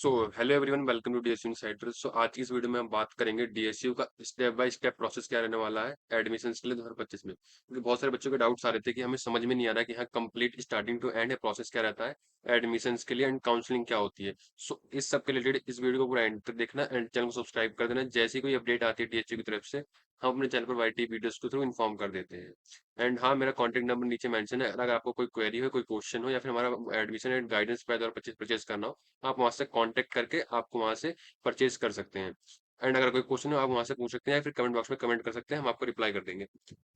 So hello everyone, welcome to DSU insider. So आज की इस वीडियो में हम बात करेंगे डीएसयू का स्टेप बाय स्टेप प्रोसेस क्या रहने वाला है एडमिशन्स के लिए 2025 में, क्योंकि बहुत सारे बच्चों के डाउट्स आ रहे थे कि हमें समझ में नहीं आ रहा है कि हाँ कंप्लीट स्टार्टिंग टू एंड है प्रोसेस क्या रहता है एडमिशन्स के लिए एंड काउंसलिंग क्या होती है। सो इस सब के रिलेटेड इस वीडियो को पूरा एंड तक देखना एंड चैनल को सब्सक्राइब कर देना। जैसी कोई अपडेट आती है डीएसयू की तरफ से हम अपने चैनल पर वाईटी वीडियोस के थ्रू इन्फॉर्म कर देते हैं। एंड हाँ, मेरा कॉन्टैक्ट नंबर नीचे मेंशन है। अगर आपको कोई क्वेरी हो, कोई क्वेश्चन हो या फिर हमारा एडमिशन एंड गाइडेंस पे 2025 परचेज करना हो, आप वहां से कांटेक्ट करके आपको वहां से परचेज कर सकते हैं। एंड अगर कोई क्वेश्चन हो आप वहां से पूछ सकते हैं या फिर कमेंट बॉक्स में कमेंट कर सकते हैं, हम आपको रिप्लाई कर देंगे।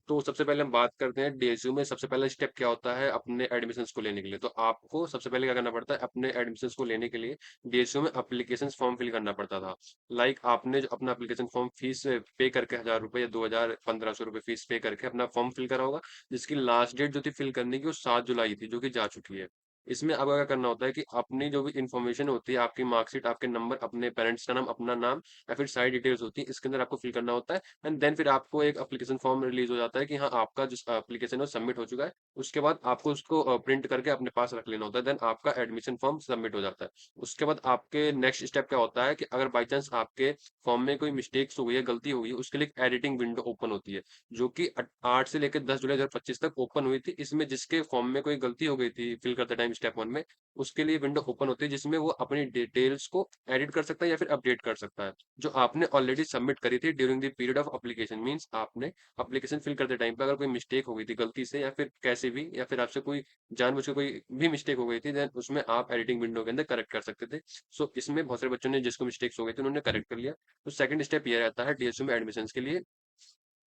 तो सबसे पहले हम बात करते हैं डीएसयू में सबसे पहला स्टेप क्या होता है अपने एडमिशन्स को लेने के लिए। तो आपको सबसे पहले क्या करना पड़ता है अपने एडमिशन्स को लेने के लिए, डीएसयू में एप्लीकेशन फॉर्म फिल करना पड़ता था। आपने जो अपना एप्लीकेशन फॉर्म फीस पे करके 1000 रुपये या 2500 रुपये फीस पे करके अपना फॉर्म फिल करा होगा, जिसकी लास्ट डेट जो थी फिल करने की वो 7 जुलाई थी, जो कि जा चुकी है। इसमें अब क्या करना होता है कि अपनी जो भी इन्फॉर्मेशन होती है, आपकी मार्कशीट, आपके नंबर, अपने पेरेंट्स का नाम, अपना नाम या फिर सारी डिटेल्स होती है, इसके अंदर आपको फिल करना होता है। एंड देन फिर आपको एक एप्लीकेशन फॉर्म रिलीज हो जाता है कि हाँ आपका जो एप्लीकेशन है वो सबमिट हो चुका है। उसके बाद आपको उसको प्रिंट करके अपने पास रख लेना होता है। देन आपका एडमिशन फॉर्म सबमिट हो जाता है। उसके बाद आपके नेक्स्ट स्टेप क्या होता है कि अगर बाई चांस आपके फॉर्म में कोई मिस्टेक्स हो गई है, गलती हो गई है, उसके लिए एक एडिटिंग विंडो ओपन होती है, जो कि 8 से लेकर 10 जुलाई 2025 तक ओपन हुई थी। इसमें जिसके फॉर्म में कोई गलती हो गई थी फिल करते टाइम स्टेप 1 में, उसके लिए विंडो ओपन होती है जिसमें वो अपनी डिटेल्स को एडिट कर सकता है या फिर अपडेट कर सकता है, जो आपने ऑलरेडी सबमिट करी थी during the period of application. Means आपने एप्लीकेशन फिल करते टाइम पे अगर कोई मिस्टेक हो गई थी गलती से या फिर कैसे भी, या फिर आपसे कोई जानबूझ के कोई भी मिस्टेक हो गई थी, देन उसमें आप एडिटिंग विंडो के अंदर करेक्ट कर सकते थे। सो इसमें बहुत सारे बच्चों ने जिसको मिस्टेक्स हो गई थी उन्होंने करेक्ट कर लिया। तो सेकंड स्टेप ये रहता है डीएसयू में एडमिशन के लिए।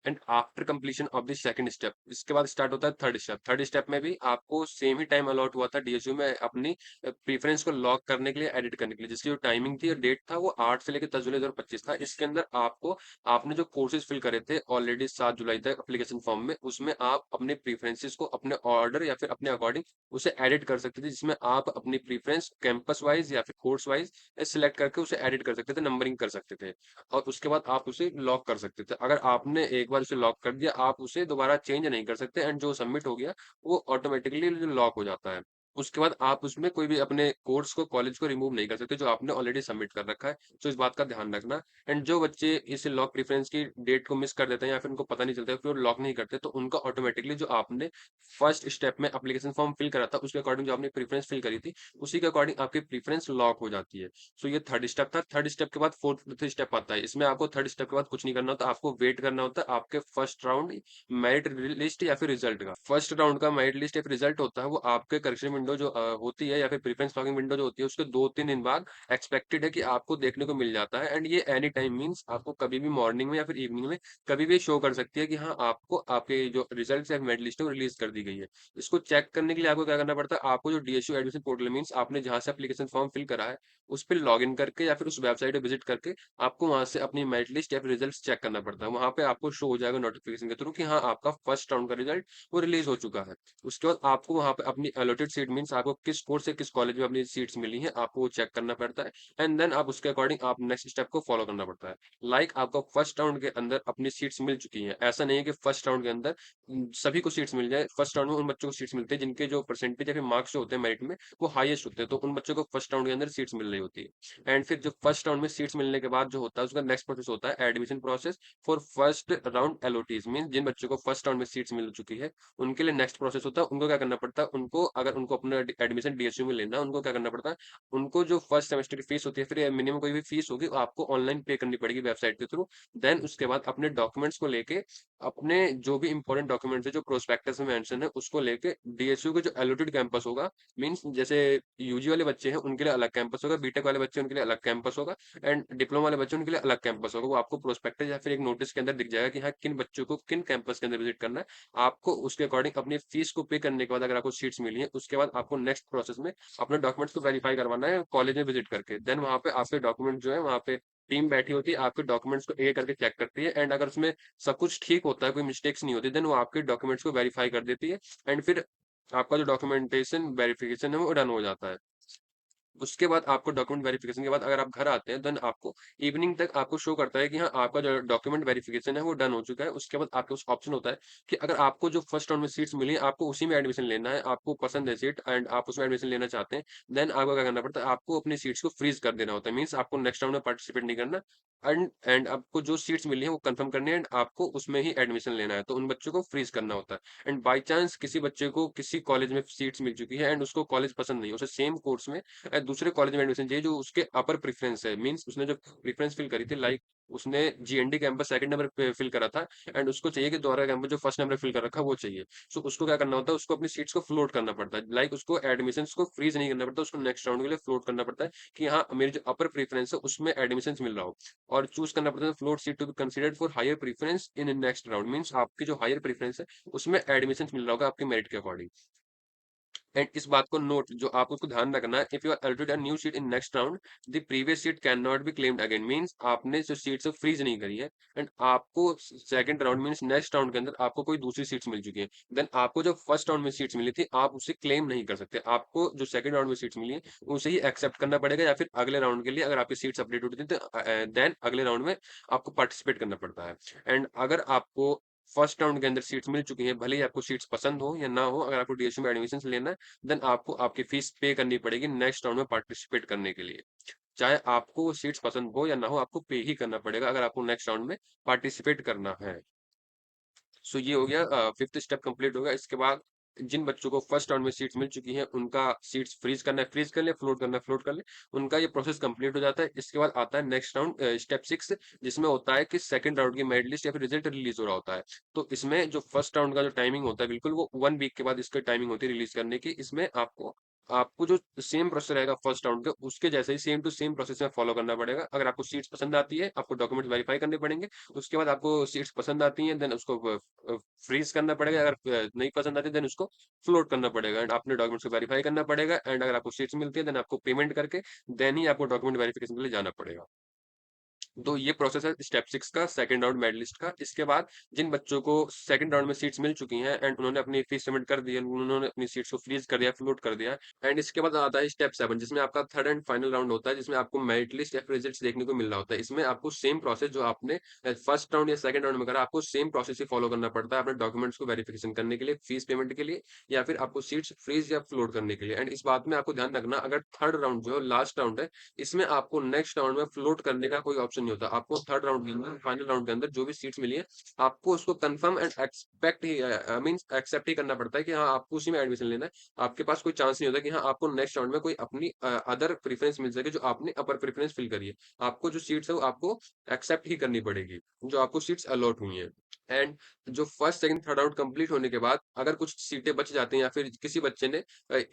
And after completion of the second step, इसके बाद स्टार्ट होता है थर्ड स्टेप। थर्ड स्टेप में भी आपको सेम ही टाइम अलॉट हुआ था डीएसयू में अपनी प्रीफरेंस को लॉक करने के लिए, एडिट करने के लिए, जिसकी जो टाइमिंग थी और डेट था वो 8 से लेकर 10 जुलाई 2025 था। इसके अंदर आपको आपने जो कोर्सेज फिल करे थे ऑलरेडी 7 जुलाई तक एप्लीकेशन फॉर्म में, उसमें आप अपने प्रीफरेंसेस को अपने ऑर्डर या फिर अपने अकॉर्डिंग उसे एडिट कर सकते थे, जिसमें आप अपनी प्रीफरेंस कैंपस वाइज या फिर कोर्स वाइज सिलेक्ट करके उसे एडिट कर सकते थे, नंबरिंग कर सकते थे और उसके बाद आप उसे लॉक कर सकते थे। अगर आपने एक बार उसे लॉक कर दिया, आप उसे दोबारा चेंज नहीं कर सकते एंड जो सबमिट हो गया वो ऑटोमेटिकली लॉक हो जाता है। उसके बाद आप उसमें कोई भी अपने कोर्स को, कॉलेज को रिमूव नहीं कर सकते जो आपने ऑलरेडी सबमिट कर रखा है। तो इस बात का ध्यान रखना। एंड जो बच्चे इस लॉक प्रेफरेंस की डेट को मिस कर देते हैं या फिर उनको पता नहीं चलता है फिर वो लॉक नहीं करते, तो उनका ऑटोमेटिकली जो आपने फर्स्ट स्टेप में एप्लीकेशन फॉर्म फिल करा था उसके अकॉर्डिंग जो आपने प्रीफरेंस फिल करी थी उसी के अकॉर्डिंग आपकी प्रीफरेंस लॉक हो जाती है। सो ये थर्ड स्टेप था। थर्ड स्टेप के बाद फोर्थ स्टेप आता है। इसमें आपको थर्ड स्टेप के बाद कुछ नहीं करना होता, आपको वेट करना होता है आपके फर्स्ट राउंड मेरिट लिस्ट या फिर रिजल्ट का। फर्स्ट राउंड का मेरिट लिस्ट या फिर रिजल्ट होता है वो आपके करेक्शन विंडो जो होती है या फिर प्रीफरेंस लॉगिंग विंडो जो होती है उसके 2-3 दिन बाद एक्सपेक्टेड है कि आपको देखने को मिल जाता है। एंड ये एनी टाइम मीन्स आपको कभी भी मॉर्निंग में या फिर इवनिंग में कभी भी शो कर सकती है कि हाँ आपको आपके जो रिजल्ट या मेरिट लिस्ट है वो रिलीज कर दी गई है। इसको चेक करने के लिए आपको क्या करना पड़ता है, आपको जो डीएसयू एडमिशन पोर्टल मीन्स आपने जहां से एप्लीकेशन फॉर्म फिल करा है उस पर लॉग इन करके या फिर उस वेबसाइट पे विजिट करके आपको वहां से अपनी मेरिट लिस्ट या फिर रिजल्ट चेक करना पड़ता है। वहां पे आपको शो हो जाएगा नोटिफिकेशन के थ्रू कि हाँ आपका फर्स्ट राउंड का रिजल्ट वो रिलीज हो चुका है। उसके बाद आपको वहां पे अपनी अलॉटेड सीट मीन्स आपको किस कोर्स से किस कॉलेज में अपनी सीट्स मिली है आपको वो चेक करना पड़ता है। एंड देन आप उसके अकॉर्डिंग आप नेक्स्ट स्टेप को फॉलो करना पड़ता है। आपको फर्स्ट राउंड के अंदर अपनी सीट्स मिल चुकी हैं, ऐसा नहीं है कि फर्स्ट राउंड के अंदर सभी को सीट्स मिल जाए। फर्स्ट राउंड में उन बच्चों को सीट्स मिलती है जिनके जो परसेंटेज या फिर मार्क्स जो होते हैं मेरिट में वो हाईएस्ट होते हैं, तो उन बच्चों को फर्स्ट राउंड के अंदर सीट्स मिल रही होती है। एंड फिर जो फर्स्ट राउंड में सीट्स मिलने के बाद जो होता है उसका नेक्स्ट प्रोसेस होता है admission process for first round LOTs. Mean जिन बच्चों को फर्स्ट राउंड में सीट्स मिल चुकी है उनके लिए नेक्स्ट प्रोसेस होता है, उनको क्या करना पड़ता है, उनको अगर उनको अपना एडमिशन डीएसयू में लेना है उनको क्या करना पड़ता है, उनको जो फर्स्ट सेमेस्टर की फीस होती है फिर मिनिमम कोई भी फीस होगी वो आपको ऑनलाइन पे करनी पड़ेगी वेबसाइट के थ्रू। देन उसके बाद अपने डॉक्यूमेंट्स को लेके, अपने जो भी इंपॉर्टेंट डॉक्यूमेंट्स है जो प्रोस्पेक्टस में मेंशन है उसको लेके डीएसयू के जो एलोटेड कैंपस होगा, मींस जैसे यूजी वाले बच्चे हैं उनके लिए अलग कैंपस होगा, बीटेक वाले बच्चे उनके लिए अलग कैंपस होगा एंड डिप्लोमा वाले बच्चे उनके लिए अलग कैंपस होगा। वो आपको प्रोस्पेक्टस या फिर एक नोटिस के अंदर दिख जाएगा कि हाँ किन बच्चों को किन कैंपस के अंदर विजिट करना है। आपको उसके अकॉर्डिंग अपनी फीस को पे करने के बाद अगर आपको सीट्स मिली है उसके बाद आपको नेक्स्ट प्रोसेस में अपने डॉक्यूमेंट्स को वेरीफाई करवाना है कॉलेज में विजिट करके। देन वहां पे आपके डॉक्यूमेंट जो है वहां पे टीम बैठी होती है, आपके डॉक्यूमेंट्स को एक करके चेक करती है एंड अगर उसमें सब कुछ ठीक होता है, कोई मिस्टेक्स नहीं होती, देन वो आपके डॉक्यूमेंट्स को वेरीफाई कर देती है एंड फिर आपका जो डॉक्यूमेंटेशन वेरिफिकेशन है वो डन हो जाता है। उसके बाद आपको डॉक्यूमेंट वेरिफिकेशन के बाद अगर आप घर आते हैं, देन आपको इवनिंग तक आपको शो करता है कि हाँ, आपका जो डॉक्यूमेंट वेरिफिकेशन है वो डन हो चुका है। उसके बाद आपके पास ऑप्शन होता है कि अगर आपको जो फर्स्ट राउंड में सीट्स मिली है, आपको उसी में एडमिशन लेना है, आपको पसंद है सीट एंड आप उसमें एडमिशन लेना चाहते हैं, देन आपको क्या करना पड़ता है, आपको अपनी सीट्स को फ्रीज़ कर देना होता है। मीन्स आपको नेक्स्ट राउंड में पार्टिसिपेट नहीं करना एंड आपको जो सीट्स मिली हैं वो कन्फर्म करनी है एंड आपको उसमें ही एडमिशन लेना है। तो उन बच्चों को फ्रीज़ करना होता है एंड बाय चांस किसी बच्चे को किसी कॉलेज में सीट्स मिल चुकी है एंड उसको कॉलेज पसंद नहीं है, उसे सेम कोर्स में दूसरे कॉलेज में एडमिशन चाहिए जो उसके अपर प्रेफरेंस है, मींस उसने जो प्रेफरेंस फिल करी थी, लाइक उसने जीएनडी कैंपस सेकंड नंबर पे फिल करा था एंड उसको चाहिए कि दोबारा कैंपस जो फर्स्ट नंबर फिल कर रखा है वो चाहिए। सो उसको क्या करना होता है, उसको अपनी सीट्स को फ्लोट करना पड़ता है, लाइक उसको एडमिशन को फ्रीज नहीं करना पड़ता, उसको नेक्स्ट राउंड के लिए फ्लोट करना पड़ता है कि हाँ, मेरी जो अपर प्रेफरेंस है उसमें एडमिशन मिल रहा हो और चूज करना पड़ता है float seat to be considered for higher preference in next round. Means आपकी जो हायर प्रेफरेंस है उसमें एडमिशन मिल रहा होगा आपके मेरिट के अकॉर्डिंग। एंड इस बात को नोट, जो आपको उसको ध्यान रखना है, if you are already a new seat in next round, the previous seat can not be claimed again. Means आपने जो सीट है फ्रीज नहीं करी है एंड आपको second round means next round के अंदर आपको कोई दूसरी सीट्स मिल चुकी है, देन आपको जो फर्स्ट राउंड में सीट्स मिली थी आप उसे क्लेम नहीं कर सकते। आपको जो सेकंड राउंड में सीट्स मिली है उसे ही एक्सेप्ट करना पड़ेगा या फिर अगले राउंड के लिए अगर आपकी सीट्स अपडेट होती थी तो देन अगले राउंड में आपको पार्टिसिपेट करना पड़ता है। एंड अगर आपको फर्स्ट राउंड के अंदर सीट्स मिल चुकी हैं, भले ही आपको सीट्स पसंद हो या ना हो, अगर आपको डीएसयू में एडमिशन लेना है, देन आपको आपकी फीस पे करनी पड़ेगी नेक्स्ट राउंड में पार्टिसिपेट करने के लिए। चाहे आपको वो सीट्स पसंद हो या ना हो, आपको पे ही करना पड़ेगा अगर आपको नेक्स्ट राउंड में पार्टिसिपेट करना है। सो ये हो गया, फिफ्थ स्टेप कंप्लीट होगा। इसके बाद जिन बच्चों को फर्स्ट राउंड में सीट्स मिल चुकी हैं उनका सीट्स फ्रीज करना है, फ्रीज कर ले, फ्लोट करना है, फ्लोट कर ले, उनका ये प्रोसेस कंप्लीट हो जाता है। इसके बाद आता है नेक्स्ट राउंड, स्टेप 6, जिसमें होता है कि सेकंड राउंड की मेरिट लिस्ट या फिर रिजल्ट रिलीज हो रहा होता है। तो इसमें जो फर्स्ट राउंड का जो टाइमिंग होता है बिल्कुल वो 1 वीक के बाद इसकी टाइमिंग होती है रिलीज करने की। इसमें आपको आपको जो सेम प्रोसेस रहेगा फर्स्ट राउंड का, उसके जैसे ही सेम टू सेम प्रोसेस में फॉलो करना पड़ेगा। अगर आपको सीट्स पसंद आती है, आपको डॉक्यूमेंट वेरीफाई करने पड़ेंगे। उसके बाद आपको सीट्स पसंद आती हैं, देन उसको फ्रीज करना पड़ेगा। अगर नहीं पसंद आती देन उसको फ्लोट करना पड़ेगा एंड अपने डॉक्यूमेंट्स को वेरीफाई करना पड़ेगा एंड अगर आपको सीट्स मिलती है देन आपको पेमेंट करके देन ही आपको डॉक्यूमेंट वेरिफिकेशन के लिए जाना पड़ेगा। तो ये प्रोसेस है स्टेप 6 का, सेकंड राउंड मेडलिस्ट का। इसके बाद जिन बच्चों को सेकंड राउंड में सीट्स मिल चुकी हैं एंड उन्होंने अपनी फीस सबमिट कर दी है, उन्होंने अपनी सीट्स को फ्रीज कर दिया, फ्लोट कर दिया, एंड इसके बाद आता है स्टेप 7, जिसमें आपका थर्ड एंड फाइनल राउंड होता है, जिसमें आपको मेरिट लिस्ट या फिर रिजल्ट्स देखने को मिल रहा होता है। इसमें आपको सेम प्रोसेस जो आपने फर्स्ट राउंड या सेकंड राउंड में करा, आपको सेम प्रोसेस ही फॉलो करना पड़ता है अपने डॉक्यूमेंट्स को वेरिफिकेशन करने के लिए, फीस पेमेंट के लिए या फिर आपको सीट्स फ्रीज या फ्लोट करने के लिए। एंड इस बात में आपको ध्यान रखना, अगर थर्ड राउंड जो लास्ट राउंड है, इसमें आपको नेक्स्ट राउंड में फ्लोट करने का कोई ऑप्शन नहीं होता। आपको थर्ड राउंड के अंदर, फाइनल राउंड के अंदर जो भी सीट्स मिली है, आपको उसको कंफर्म एंड एक्सपेक्ट ही मींस एक्सेप्ट ही करना पड़ता है कि हाँ, आपको उसी में एडमिशन लेना है। आपके पास कोई चांस नहीं होता कि हाँ, आपको नेक्स्ट राउंड में कोई अपनी अदर प्रेफरेंस मिल सके जो आपने अपर प्रेफरेंस फिल करी है। आपको जो सीट्स है वो आपको एक्सेप्ट ही करनी पड़ेगी, जो आपको सीट्स अलॉट हुई हैं। एंड जो first second third round complete होने के बाद अगर कुछ सीटें बच जाती हैं या फिर किसी बच्चे ने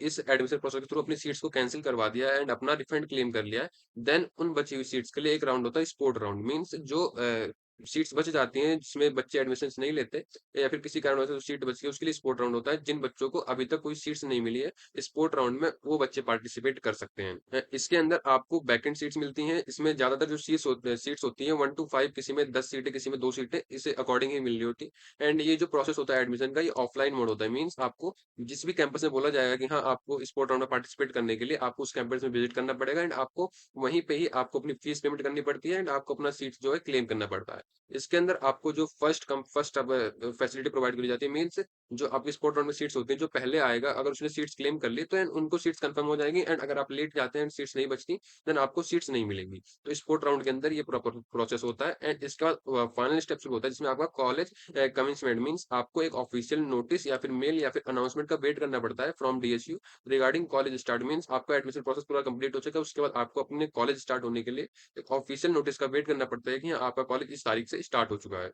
इस एडमिशन प्रोसेस के थ्रू अपनी सीट्स को कैंसिल करवा दिया है एंड अपना रिफंड क्लेम कर लिया है, देन उन बची हुई सीट्स के लिए एक राउंड होता है स्पोर्ट राउंड। मींस जो सीट्स बच जाती हैं जिसमें बच्चे एडमिशन नहीं लेते या फिर किसी कारण से सीट बच गई, उसके लिए स्पोर्ट राउंड होता है। जिन बच्चों को अभी तक कोई सीट्स नहीं मिली है, स्पोर्ट राउंड में वो बच्चे पार्टिसिपेट कर सकते हैं। इसके अंदर आपको बैकेंड सीट्स मिलती हैं। इसमें ज्यादातर जो सीट्स होती हैं 1 to 5, किसी में 10 सीटें, किसी में 2 सीटें, इसे अकॉर्डिंग ही मिल रही होती। एंड ये जो प्रोसेस होता है एडमिशन का, ये ऑफलाइन मोड होता है। मीन्स आपको जिस भी कैंपस में बोला जाएगा कि हाँ, आपको स्पोर्ट राउंड में पार्टिसिपेट करने के लिए आपको उस कैंपस में विजिट करना पड़ेगा एंड आपको वहीं पे ही आपको अपनी फीस पेमेंट करनी पड़ती है एंड आपको अपना सीट जो है क्लेम करना पड़ता है। इसके अंदर आपको जो फर्स्ट कम फर्स्ट अब फैसिलिटी प्रोवाइड करी जाती है। मीन्स जो आपकी स्पोर्ट राउंड में सीट्स होती हैं, जो पहले आएगा अगर उसने सीट्स क्लेम कर ली तो उनको सीट्स कंफर्म हो जाएगी एंड अगर आप लेट जाते हैं सीट्स नहीं बचती, देन आपको सीट्स नहीं मिलेंगी। तो स्पोर्ट राउंड के अंदर ये प्रॉपर प्रोसेस होता है एंड इसके बाद फाइनल स्टेप शुरू होता है, जिसमें आपका कॉलेज कमिंसमेंट। मीन्स आपको एक ऑफिशियल नोटिस या फिर मेल या फिर अनाउंसमेंट का वेट करना पड़ता है from DSU regarding college start. Means आपका एडमिशन प्रोसेस पूरा कंप्लीट हो चुका है, उसके बाद आपको अपने कॉलेज स्टार्ट होने के लिए एक ऑफिशियल नोटिस का वेट करना पड़ता है कि हाँ, आपका कॉलेज इस तारीख से स्टार्ट हो चुका है।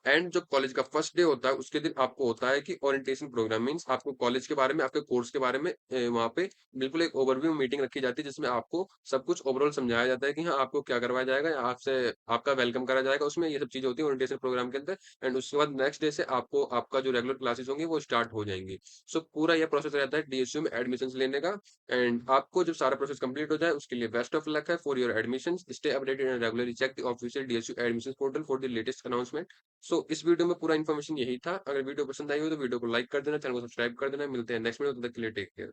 एंड जो कॉलेज का फर्स्ट डे होता है उसके दिन आपको होता है कि ओरिएंटेशन प्रोग्राम। मींस आपको कॉलेज के बारे में, आपके कोर्स के बारे में वहाँ पे बिल्कुल एक ओवरव्यू मीटिंग रखी जाती है, जिसमें आपको सब कुछ ओवरऑल समझाया जाता है कि हाँ, आपको क्या करवाया जाएगा, आपसे आपका वेलकम करा जाएगा, उसमें ये सब चीजें होती है ओरिएंटेशन प्रोग्राम के अंदर। एंड उसके बाद नेक्स्ट डे से आपको आपका जो रेगुलर क्लासेस होंगी वो स्टार्ट हो जाएंगी। सो पूरा ये प्रोसेस रहता है डीएसयू में एडमिशन लेने का। एंड आपको जब सारा प्रोसेस कंप्लीट हो जाए उसके लिए बेस्ट ऑफ लक है for your admission. Stay updated and regularly check the official DSU admission portal for the latest announcement. So इस वीडियो में पूरा इन्फॉर्मेशन यही था। अगर वीडियो पसंद आई हो तो वीडियो को लाइक कर देना, चैनल को सब्सक्राइब कर देना। मिलते हैं नेक्स्ट वीडियो, तब तक के लिए टेक केयर।